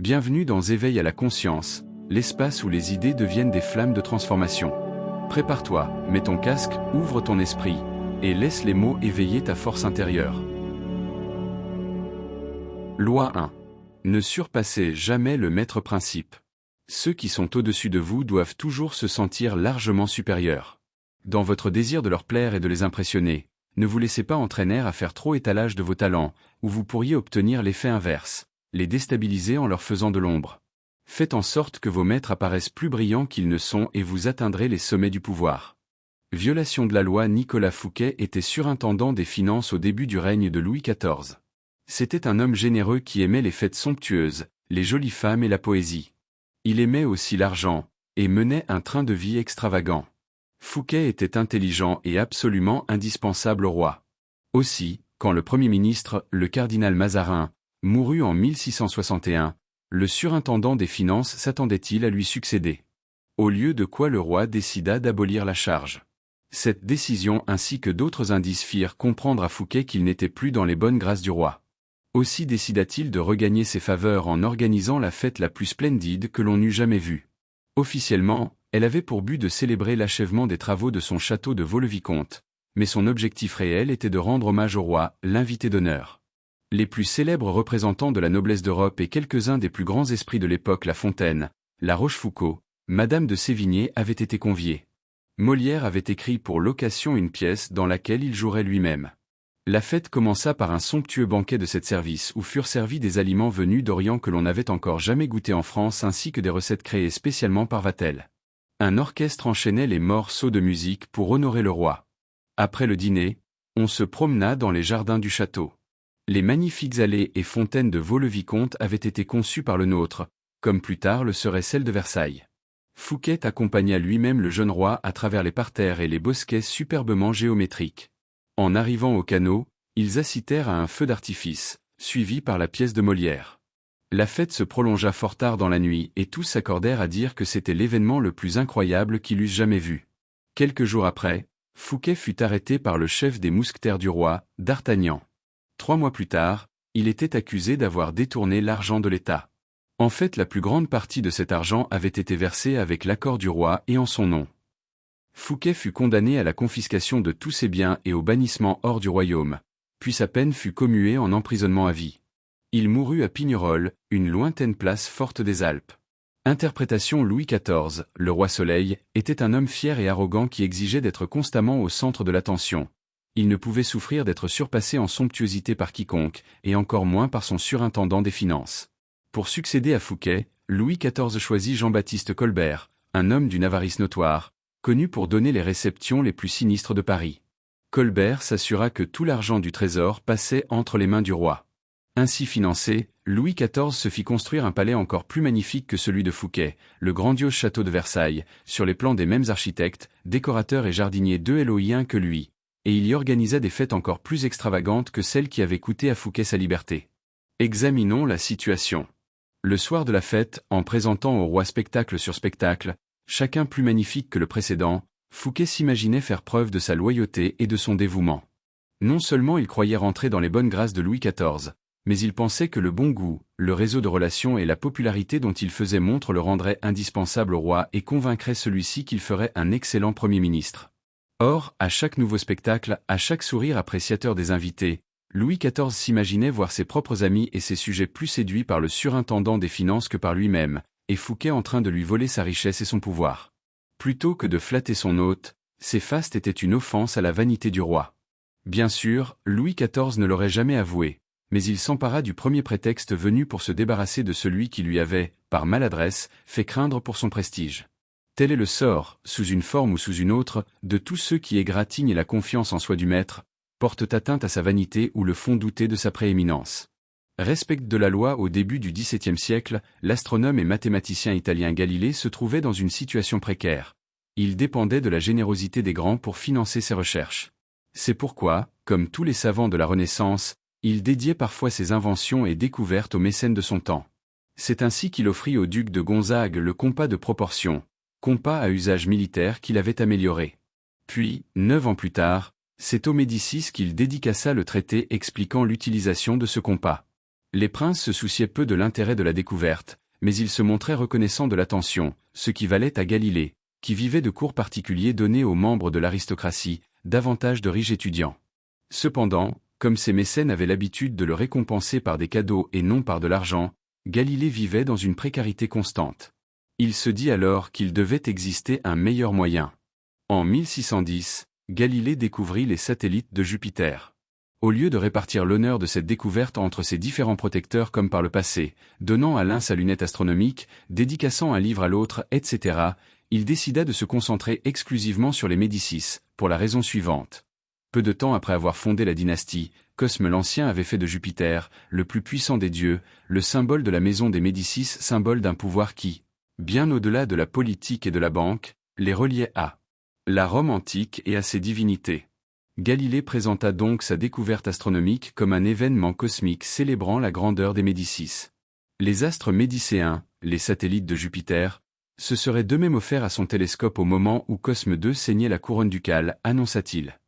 Bienvenue dans Éveil à la conscience, l'espace où les idées deviennent des flammes de transformation. Prépare-toi, mets ton casque, ouvre ton esprit, et laisse les mots éveiller ta force intérieure. Loi 1. Ne surpassez jamais le maître principe. Ceux qui sont au-dessus de vous doivent toujours se sentir largement supérieurs. Dans votre désir de leur plaire et de les impressionner, ne vous laissez pas entraîner à faire trop étalage de vos talents, ou vous pourriez obtenir l'effet inverse, les déstabiliser en leur faisant de l'ombre. Faites en sorte que vos maîtres apparaissent plus brillants qu'ils ne sont et vous atteindrez les sommets du pouvoir. Violation de la loi. Nicolas Fouquet était surintendant des finances au début du règne de Louis XIV. C'était un homme généreux qui aimait les fêtes somptueuses, les jolies femmes et la poésie. Il aimait aussi l'argent, et menait un train de vie extravagant. Fouquet était intelligent et absolument indispensable au roi. Aussi, quand le Premier ministre, le cardinal Mazarin, mourut en 1661, le surintendant des finances s'attendait-il à lui succéder. Au lieu de quoi le roi décida d'abolir la charge. Cette décision ainsi que d'autres indices firent comprendre à Fouquet qu'il n'était plus dans les bonnes grâces du roi. Aussi décida-t-il de regagner ses faveurs en organisant la fête la plus splendide que l'on eût jamais vue. Officiellement, elle avait pour but de célébrer l'achèvement des travaux de son château de Vaux-le-Vicomte, mais son objectif réel était de rendre hommage au roi, l'invité d'honneur. Les plus célèbres représentants de la noblesse d'Europe et quelques-uns des plus grands esprits de l'époque, La Fontaine, La Rochefoucauld, Madame de Sévigné avaient été conviés. Molière avait écrit pour l'occasion une pièce dans laquelle il jouerait lui-même. La fête commença par un somptueux banquet de 7 services où furent servis des aliments venus d'Orient que l'on n'avait encore jamais goûtés en France ainsi que des recettes créées spécialement par Vatel. Un orchestre enchaînait les morceaux de musique pour honorer le roi. Après le dîner, on se promena dans les jardins du château. Les magnifiques allées et fontaines de Vaux-le-Vicomte avaient été conçues par le nôtre, comme plus tard le serait celle de Versailles. Fouquet accompagna lui-même le jeune roi à travers les parterres et les bosquets superbement géométriques. En arrivant au canot, ils assistèrent à un feu d'artifice, suivi par la pièce de Molière. La fête se prolongea fort tard dans la nuit et tous s'accordèrent à dire que c'était l'événement le plus incroyable qu'ils eussent jamais vu. Quelques jours après, Fouquet fut arrêté par le chef des mousquetaires du roi, D'Artagnan. 3 mois plus tard, il était accusé d'avoir détourné l'argent de l'État. En fait, la plus grande partie de cet argent avait été versée avec l'accord du roi et en son nom. Fouquet fut condamné à la confiscation de tous ses biens et au bannissement hors du royaume, puis sa peine fut commuée en emprisonnement à vie. Il mourut à Pignerol, une lointaine place forte des Alpes. Interprétation. Louis XIV, le roi Soleil, était un homme fier et arrogant qui exigeait d'être constamment au centre de l'attention. Il ne pouvait souffrir d'être surpassé en somptuosité par quiconque, et encore moins par son surintendant des finances. Pour succéder à Fouquet, Louis XIV choisit Jean-Baptiste Colbert, un homme d'une avarice notoire, connu pour donner les réceptions les plus sinistres de Paris. Colbert s'assura que tout l'argent du trésor passait entre les mains du roi. Ainsi financé, Louis XIV se fit construire un palais encore plus magnifique que celui de Fouquet, le grandiose château de Versailles, sur les plans des mêmes architectes, décorateurs et jardiniers d'Éloïens que lui, et il y organisa des fêtes encore plus extravagantes que celles qui avaient coûté à Fouquet sa liberté. Examinons la situation. Le soir de la fête, en présentant au roi spectacle sur spectacle, chacun plus magnifique que le précédent, Fouquet s'imaginait faire preuve de sa loyauté et de son dévouement. Non seulement il croyait rentrer dans les bonnes grâces de Louis XIV, mais il pensait que le bon goût, le réseau de relations et la popularité dont il faisait montre le rendraient indispensable au roi et convaincraient celui-ci qu'il ferait un excellent Premier ministre. Or, à chaque nouveau spectacle, à chaque sourire appréciateur des invités, Louis XIV s'imaginait voir ses propres amis et ses sujets plus séduits par le surintendant des finances que par lui-même, et Fouquet en train de lui voler sa richesse et son pouvoir. Plutôt que de flatter son hôte, ces fastes étaient une offense à la vanité du roi. Bien sûr, Louis XIV ne l'aurait jamais avoué, mais il s'empara du premier prétexte venu pour se débarrasser de celui qui lui avait, par maladresse, fait craindre pour son prestige. Tel est le sort, sous une forme ou sous une autre, de tous ceux qui égratignent la confiance en soi du maître, portent atteinte à sa vanité ou le font douter de sa prééminence. Respect de la loi. Au début du XVIIe siècle, l'astronome et mathématicien italien Galilée se trouvait dans une situation précaire. Il dépendait de la générosité des grands pour financer ses recherches. C'est pourquoi, comme tous les savants de la Renaissance, il dédiait parfois ses inventions et découvertes aux mécènes de son temps. C'est ainsi qu'il offrit au duc de Gonzague le compas de proportion, compas à usage militaire qu'il avait amélioré. Puis, 9 ans plus tard, c'est aux Médicis qu'il dédicaça le traité expliquant l'utilisation de ce compas. Les princes se souciaient peu de l'intérêt de la découverte, mais ils se montraient reconnaissants de l'attention, ce qui valait à Galilée, qui vivait de cours particuliers donnés aux membres de l'aristocratie, davantage de riches étudiants. Cependant, comme ses mécènes avaient l'habitude de le récompenser par des cadeaux et non par de l'argent, Galilée vivait dans une précarité constante. Il se dit alors qu'il devait exister un meilleur moyen. En 1610, Galilée découvrit les satellites de Jupiter. Au lieu de répartir l'honneur de cette découverte entre ses différents protecteurs comme par le passé, donnant à l'un sa lunette astronomique, dédicaçant un livre à l'autre, etc., il décida de se concentrer exclusivement sur les Médicis, pour la raison suivante. Peu de temps après avoir fondé la dynastie, Cosme l'Ancien avait fait de Jupiter, le plus puissant des dieux, le symbole de la maison des Médicis, symbole d'un pouvoir qui, bien au-delà de la politique et de la banque, les reliait à la Rome antique et à ses divinités. Galilée présenta donc sa découverte astronomique comme un événement cosmique célébrant la grandeur des Médicis. Les astres médicéens, les satellites de Jupiter, se seraient d'eux-mêmes offerts à son télescope au moment où Cosme II ceignait la couronne ducale, annonça-t-il.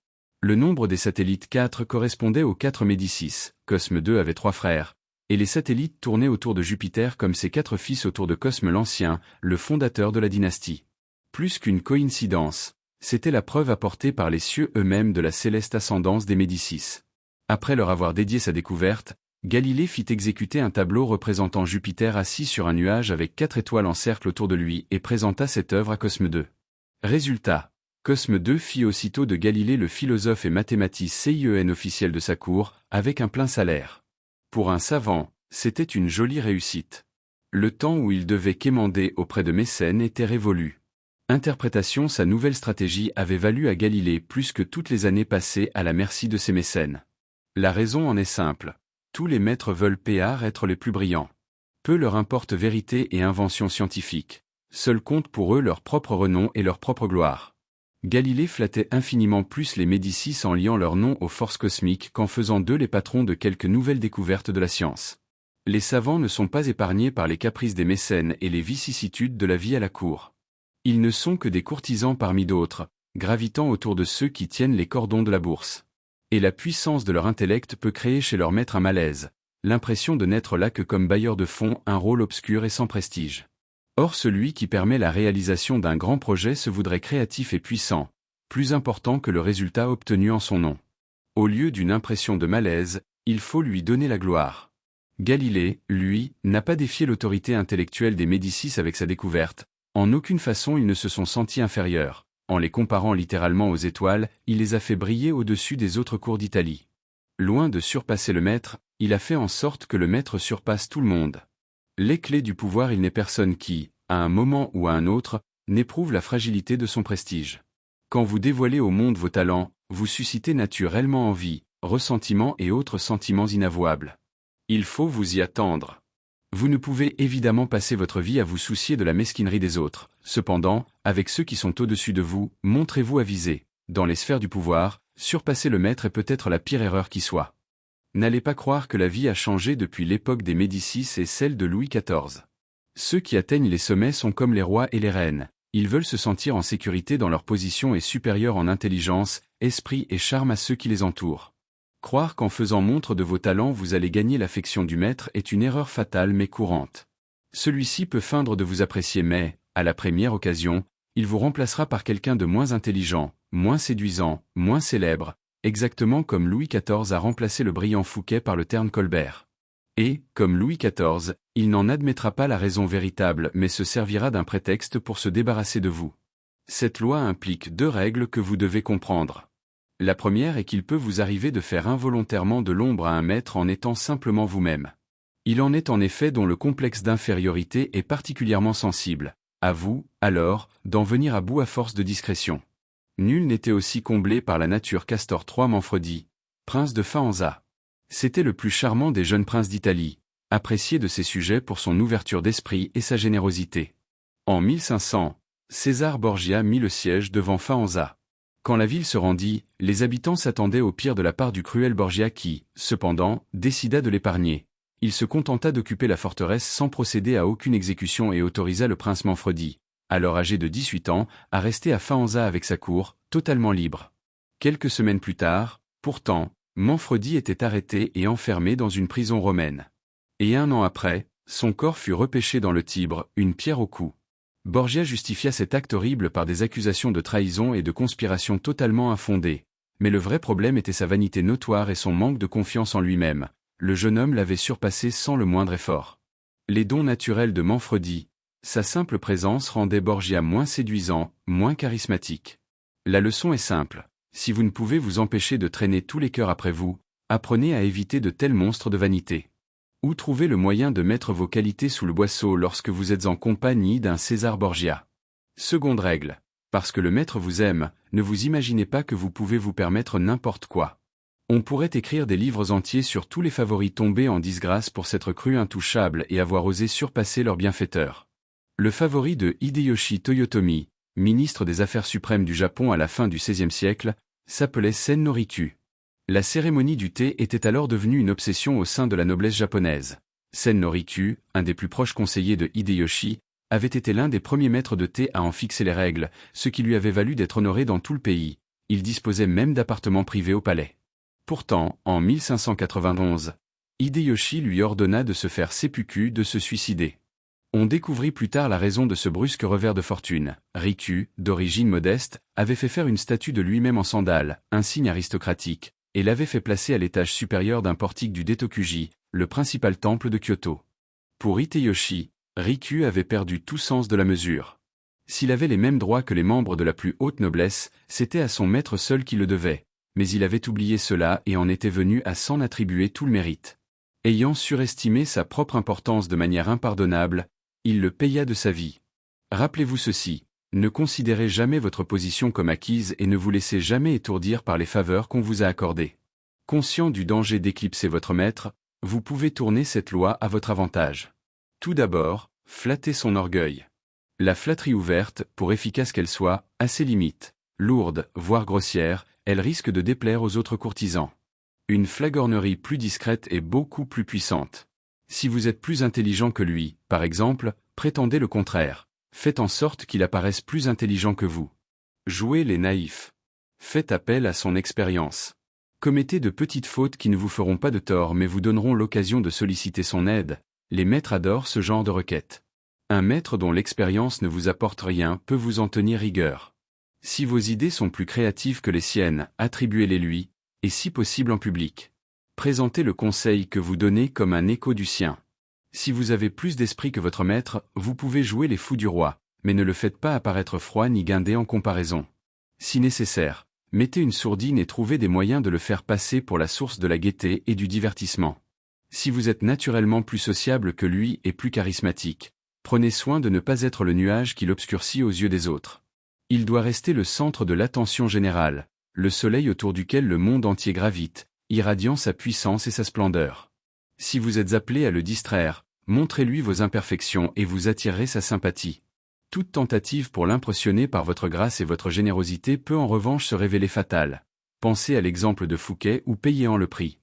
Le nombre des satellites 4 correspondait aux 4 Médicis, Cosme II avait 3 frères, et les satellites tournaient autour de Jupiter comme ses 4 fils autour de Cosme l'Ancien, le fondateur de la dynastie. Plus qu'une coïncidence, c'était la preuve apportée par les cieux eux-mêmes de la céleste ascendance des Médicis. Après leur avoir dédié sa découverte, Galilée fit exécuter un tableau représentant Jupiter assis sur un nuage avec 4 étoiles en cercle autour de lui et présenta cette œuvre à Cosme II. Résultat, Cosme II fit aussitôt de Galilée le philosophe et mathématicien officiel de sa cour, avec un plein salaire. Pour un savant, c'était une jolie réussite. Le temps où il devait quémander auprès de mécènes était révolu. Interprétation. Sa nouvelle stratégie avait valu à Galilée plus que toutes les années passées à la merci de ses mécènes. La raison en est simple. Tous les maîtres veulent être les plus brillants. Peu leur importe vérité et invention scientifique. Seul compte pour eux leur propre renom et leur propre gloire. Galilée flattait infiniment plus les Médicis en liant leur nom aux forces cosmiques qu'en faisant d'eux les patrons de quelques nouvelles découvertes de la science. Les savants ne sont pas épargnés par les caprices des mécènes et les vicissitudes de la vie à la cour. Ils ne sont que des courtisans parmi d'autres, gravitant autour de ceux qui tiennent les cordons de la bourse. Et la puissance de leur intellect peut créer chez leur maître un malaise, l'impression de n'être là que comme bailleur de fonds, un rôle obscur et sans prestige. Or celui qui permet la réalisation d'un grand projet se voudrait créatif et puissant, plus important que le résultat obtenu en son nom. Au lieu d'une impression de malaise, il faut lui donner la gloire. Galilée, lui, n'a pas défié l'autorité intellectuelle des Médicis avec sa découverte, en aucune façon ils ne se sont sentis inférieurs. En les comparant littéralement aux étoiles, il les a fait briller au-dessus des autres cours d'Italie. Loin de surpasser le maître, il a fait en sorte que le maître surpasse tout le monde. Les clés du pouvoir. Il n'est personne qui, à un moment ou à un autre, n'éprouve la fragilité de son prestige. Quand vous dévoilez au monde vos talents, vous suscitez naturellement envie, ressentiment et autres sentiments inavouables. Il faut vous y attendre. Vous ne pouvez évidemment passer votre vie à vous soucier de la mesquinerie des autres. Cependant, avec ceux qui sont au-dessus de vous, montrez-vous avisés. Dans les sphères du pouvoir, surpasser le maître est peut-être la pire erreur qui soit. N'allez pas croire que la vie a changé depuis l'époque des Médicis et celle de Louis XIV. Ceux qui atteignent les sommets sont comme les rois et les reines. Ils veulent se sentir en sécurité dans leur position et supérieurs en intelligence, esprit et charme à ceux qui les entourent. Croire qu'en faisant montre de vos talents vous allez gagner l'affection du maître est une erreur fatale mais courante. Celui-ci peut feindre de vous apprécier mais, à la première occasion, il vous remplacera par quelqu'un de moins intelligent, moins séduisant, moins célèbre, exactement comme Louis XIV a remplacé le brillant Fouquet par le terne Colbert. Et, comme Louis XIV, il n'en admettra pas la raison véritable mais se servira d'un prétexte pour se débarrasser de vous. Cette loi implique 2 règles que vous devez comprendre. La première est qu'il peut vous arriver de faire involontairement de l'ombre à un maître en étant simplement vous-même. Il en est en effet dont le complexe d'infériorité est particulièrement sensible. À vous, alors, d'en venir à bout à force de discrétion. Nul n'était aussi comblé par la nature Castor III Manfredi, prince de Faenza. C'était le plus charmant des jeunes princes d'Italie, apprécié de ses sujets pour son ouverture d'esprit et sa générosité. En 1500, César Borgia mit le siège devant Faenza. Quand la ville se rendit, les habitants s'attendaient au pire de la part du cruel Borgia qui, cependant, décida de l'épargner. Il se contenta d'occuper la forteresse sans procéder à aucune exécution et autorisa le prince Manfredi, alors âgé de 18 ans, à rester à Faenza avec sa cour, totalement libre. Quelques semaines plus tard, pourtant, Manfredi était arrêté et enfermé dans une prison romaine. Et 1 an après, son corps fut repêché dans le Tibre, une pierre au cou. Borgia justifia cet acte horrible par des accusations de trahison et de conspiration totalement infondées. Mais le vrai problème était sa vanité notoire et son manque de confiance en lui-même. Le jeune homme l'avait surpassé sans le moindre effort. Les dons naturels de Manfredi, sa simple présence rendait Borgia moins séduisant, moins charismatique. La leçon est simple. Si vous ne pouvez vous empêcher de traîner tous les cœurs après vous, apprenez à éviter de tels monstres de vanité. Ou trouvez le moyen de mettre vos qualités sous le boisseau lorsque vous êtes en compagnie d'un César Borgia. Seconde règle. Parce que le maître vous aime, ne vous imaginez pas que vous pouvez vous permettre n'importe quoi. On pourrait écrire des livres entiers sur tous les favoris tombés en disgrâce pour s'être crus intouchables et avoir osé surpasser leurs bienfaiteurs. Le favori de Hideyoshi Toyotomi, ministre des Affaires suprêmes du Japon à la fin du XVIe siècle, s'appelait Sen no Riku. La cérémonie du thé était alors devenue une obsession au sein de la noblesse japonaise. Sen no Riku, un des plus proches conseillers de Hideyoshi, avait été l'un des premiers maîtres de thé à en fixer les règles, ce qui lui avait valu d'être honoré dans tout le pays. Il disposait même d'appartements privés au palais. Pourtant, en 1591, Hideyoshi lui ordonna de se faire seppuku, de se suicider. On découvrit plus tard la raison de ce brusque revers de fortune. Riku, d'origine modeste, avait fait faire une statue de lui-même en sandales, un signe aristocratique, et l'avait fait placer à l'étage supérieur d'un portique du Detokuji, le principal temple de Kyoto. Pour Hideyoshi, Riku avait perdu tout sens de la mesure. S'il avait les mêmes droits que les membres de la plus haute noblesse, c'était à son maître seul qu'il le devait, mais il avait oublié cela et en était venu à s'en attribuer tout le mérite. Ayant surestimé sa propre importance de manière impardonnable, il le paya de sa vie. Rappelez-vous ceci, ne considérez jamais votre position comme acquise et ne vous laissez jamais étourdir par les faveurs qu'on vous a accordées. Conscient du danger d'éclipser votre maître, vous pouvez tourner cette loi à votre avantage. Tout d'abord, flattez son orgueil. La flatterie ouverte, pour efficace qu'elle soit, a ses limites. Lourde, voire grossière, elle risque de déplaire aux autres courtisans. Une flagornerie plus discrète est beaucoup plus puissante. Si vous êtes plus intelligent que lui, par exemple, prétendez le contraire. Faites en sorte qu'il apparaisse plus intelligent que vous. Jouez les naïfs. Faites appel à son expérience. Commettez de petites fautes qui ne vous feront pas de tort mais vous donneront l'occasion de solliciter son aide. Les maîtres adorent ce genre de requête. Un maître dont l'expérience ne vous apporte rien peut vous en tenir rigueur. Si vos idées sont plus créatives que les siennes, attribuez-les lui, et si possible en public. Présentez le conseil que vous donnez comme un écho du sien. Si vous avez plus d'esprit que votre maître, vous pouvez jouer les fous du roi, mais ne le faites pas apparaître froid ni guindé en comparaison. Si nécessaire, mettez une sourdine et trouvez des moyens de le faire passer pour la source de la gaieté et du divertissement. Si vous êtes naturellement plus sociable que lui et plus charismatique, prenez soin de ne pas être le nuage qui l'obscurcit aux yeux des autres. Il doit rester le centre de l'attention générale, le soleil autour duquel le monde entier gravite, irradiant sa puissance et sa splendeur. Si vous êtes appelé à le distraire, montrez-lui vos imperfections et vous attirerez sa sympathie. Toute tentative pour l'impressionner par votre grâce et votre générosité peut en revanche se révéler fatale. Pensez à l'exemple de Fouquet ou payez-en le prix.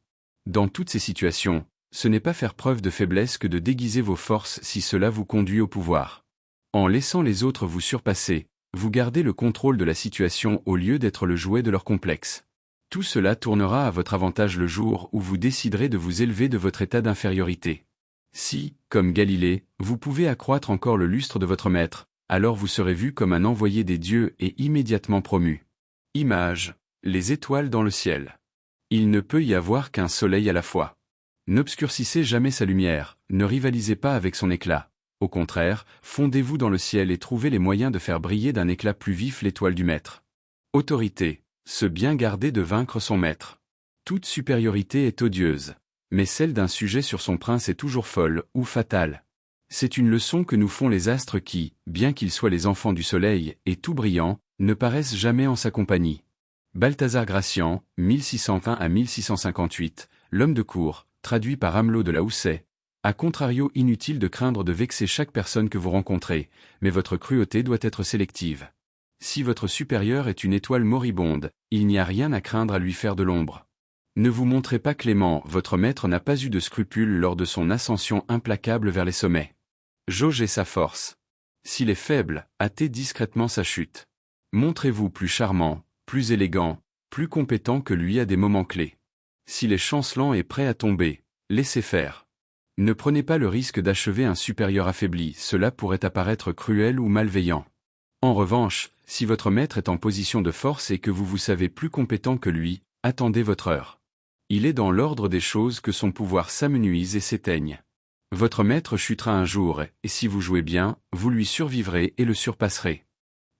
Dans toutes ces situations, ce n'est pas faire preuve de faiblesse que de déguiser vos forces si cela vous conduit au pouvoir. En laissant les autres vous surpasser, vous gardez le contrôle de la situation au lieu d'être le jouet de leur complexe. Tout cela tournera à votre avantage le jour où vous déciderez de vous élever de votre état d'infériorité. Si, comme Galilée, vous pouvez accroître encore le lustre de votre maître, alors vous serez vu comme un envoyé des dieux et immédiatement promu. Image, les étoiles dans le ciel. Il ne peut y avoir qu'un soleil à la fois. N'obscurcissez jamais sa lumière, ne rivalisez pas avec son éclat. Au contraire, fondez-vous dans le ciel et trouvez les moyens de faire briller d'un éclat plus vif l'étoile du maître. Autorité, se bien garder de vaincre son maître. Toute supériorité est odieuse, mais celle d'un sujet sur son prince est toujours folle ou fatale. C'est une leçon que nous font les astres qui, bien qu'ils soient les enfants du soleil et tout brillants, ne paraissent jamais en sa compagnie. Balthazar Gracian, 1620 à 1658, l'homme de cour, traduit par Amelot de la Houssaye. À contrario, inutile de craindre de vexer chaque personne que vous rencontrez, mais votre cruauté doit être sélective. Si votre supérieur est une étoile moribonde, il n'y a rien à craindre à lui faire de l'ombre. Ne vous montrez pas clément, votre maître n'a pas eu de scrupules lors de son ascension implacable vers les sommets. Jaugez sa force. S'il est faible, hâtez discrètement sa chute. Montrez-vous plus charmant, plus élégant, plus compétent que lui à des moments clés. S'il est chancelant et prêt à tomber, laissez faire. Ne prenez pas le risque d'achever un supérieur affaibli, cela pourrait apparaître cruel ou malveillant. En revanche, si votre maître est en position de force et que vous vous savez plus compétent que lui, attendez votre heure. Il est dans l'ordre des choses que son pouvoir s'amenuise et s'éteigne. Votre maître chutera un jour, et si vous jouez bien, vous lui survivrez et le surpasserez.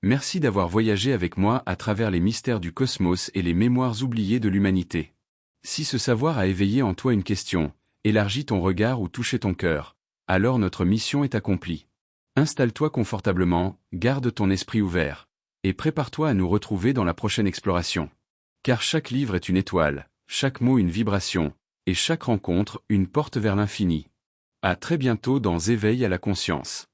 Merci d'avoir voyagé avec moi à travers les mystères du cosmos et les mémoires oubliées de l'humanité. Si ce savoir a éveillé en toi une question, élargi ton regard ou touché ton cœur, alors notre mission est accomplie. Installe-toi confortablement, garde ton esprit ouvert, et prépare-toi à nous retrouver dans la prochaine exploration. Car chaque livre est une étoile, chaque mot une vibration, et chaque rencontre une porte vers l'infini. À très bientôt dans Éveil à la conscience.